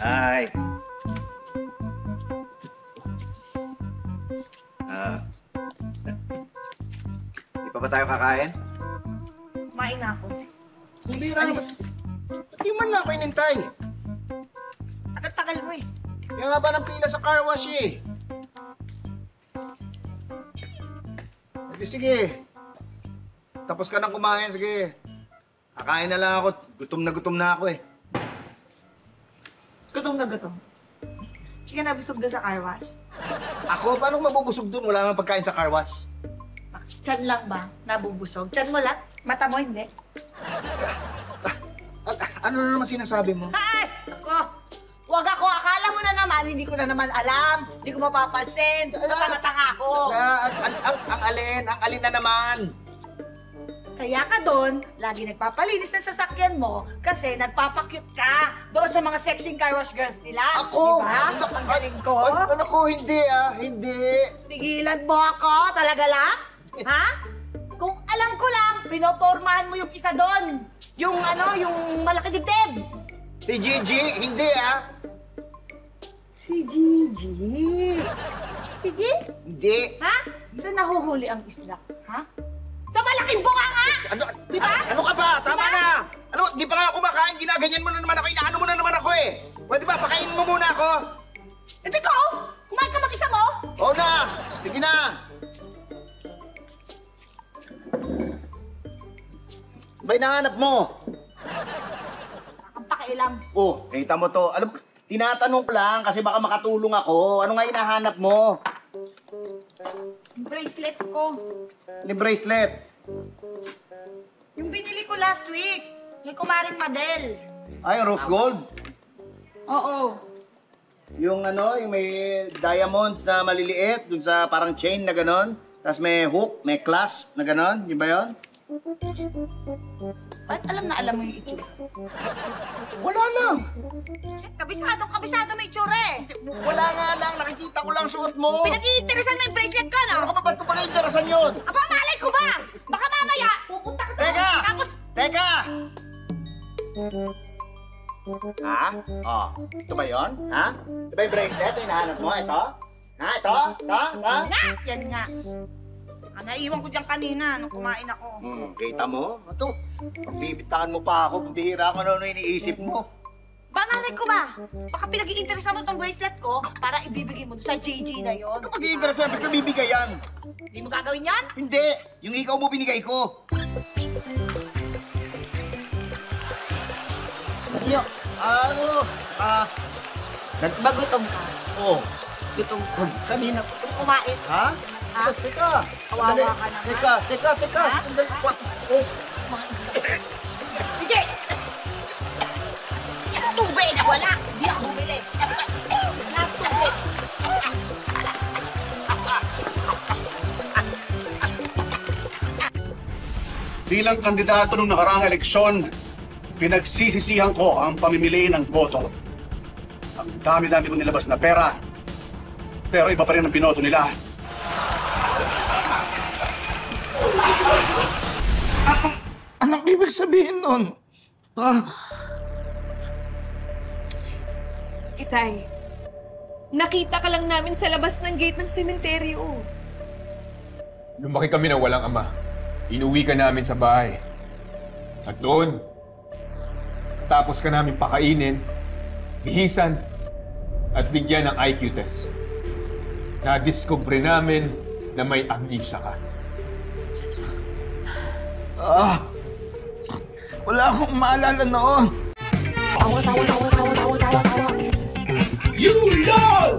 Hi. Ah. Di pa ba tayo kakain? Kumain na ako. Hindi na naman. Hindi man lang ako inintay. Tagal-tagal mo eh. Kaya nga ba ng pila sa car wash eh? Sige. Tapos ka nang kumain, sige. Kakain na lang ako. Gutom na ako eh. Gutom na gutom. Hindi ka nabusog doon sa car wash? Ako? Paano mabubusog dun? Wala namang pagkain sa car wash. Tiyan lang ba? Nabubusog? Tiyan mo lang? Mata mo hindi? Ano na naman sinasabi mo? Ay! Ako! Huwag ako! Akala mo na naman, hindi ko na naman alam. Hindi ko mapapansin. Tanga-tanga ako. Ang alin na naman. Kaya ka doon, lagi nagpapalinis ng sasakyan mo kasi nagpapakyut ka doon sa mga sexing car wash girls nila. Ako? Diba? Ang galing ko. Ako, hindi ah. Hindi. Tigilan mo ako? Talaga lang? Ha? Kung alam ko lang, pinopormahan mo yung isa doon. Yung yung malaki dibdib. Si Gigi, hindi ah. Si Gigi. Gigi? Hindi. Ha? Saan nahuhuli ang isda? Ha? Sa malaking bunga nga! Di ba? Ano ka ba? Tama na! Ano, di pa nga ako kumakain, ginaganyan mo na naman ako, inaano mo na naman ako eh! Pwede ba, pakainin mo muna ako? Hindi ko! Kumain ka mag-isa mo? Oo na! Sige na! Ba'y nahanap mo? Ang pakialam. Oh, kita mo to. Alam, tinatanong ko lang kasi baka makatulong ako. Ano nga hinahanap mo? Yung bracelet ko. Yung bracelet. Yung binili ko last week. Kay Kumaring Madel. Ay, rose gold. Oo. Yung yung may diamonds na maliliit, dun sa parang chain na ganon. Tapos may hook, may clasp na ganon. Di ba yun? Ba't alam na alam mo yung itsura? Wala lang. Kabisado may itsura eh. Wala nga lang. Nakikita ko lang suot mo. Pinag-iinteresan mo yung bracelet ko, no? Ano ka ba? Ba't ko pa na-interesan yun? Aba, malay ko ba? Baka mamaya, pupunta ka doon. Teka! Tapos, Teka! Ha? Oh, ito ba yun? Ha? Ito ba yung bracelet na hinahanap mo? Ito? Ha? Ito? nga! Yan nga. Naiiwan ko dyan kanina nung kumain ako. Kita mo? Ito, pagbibitaan mo pa ako, pambihira ko ano iniisip mo. Ba, malay ko ba? Baka pinag-iinteresan mo tong bracelet ko para ibibigay mo doon sa JJ na yon. Ano pag-iinteresan? Ba't nabibigay yan? Hindi mo gagawin yan? Hindi! Yung ikaw mo binigay ko. Magutom ka. Oh. Gutom ka. Kanina ko kumain. Ha? Ha? Teka. Kawawa Sandali. ka naman. Teka. Ha? Sandali. Oh. Sige! Tubig! Wala! Hindi ako bumili. Wala tubig. Bilang kandidato nung nakaraang eleksyon, pinagsisisihan ko ang pamimili ng boto. Ang dami-dami kong nilabas na pera, pero iba pa rin ang binoto nila. Anong ibig sabihin nun? Itay, nakita ka lang namin sa labas ng gate ng sementeryo. Lumaki kami na walang ama. Inuwi ka namin sa bahay. At doon, tapos ka namin pakainin, bihisan, at bigyan ng IQ test. Na-discover namin na may amnesia ka. Wala akong maalala noon. You know!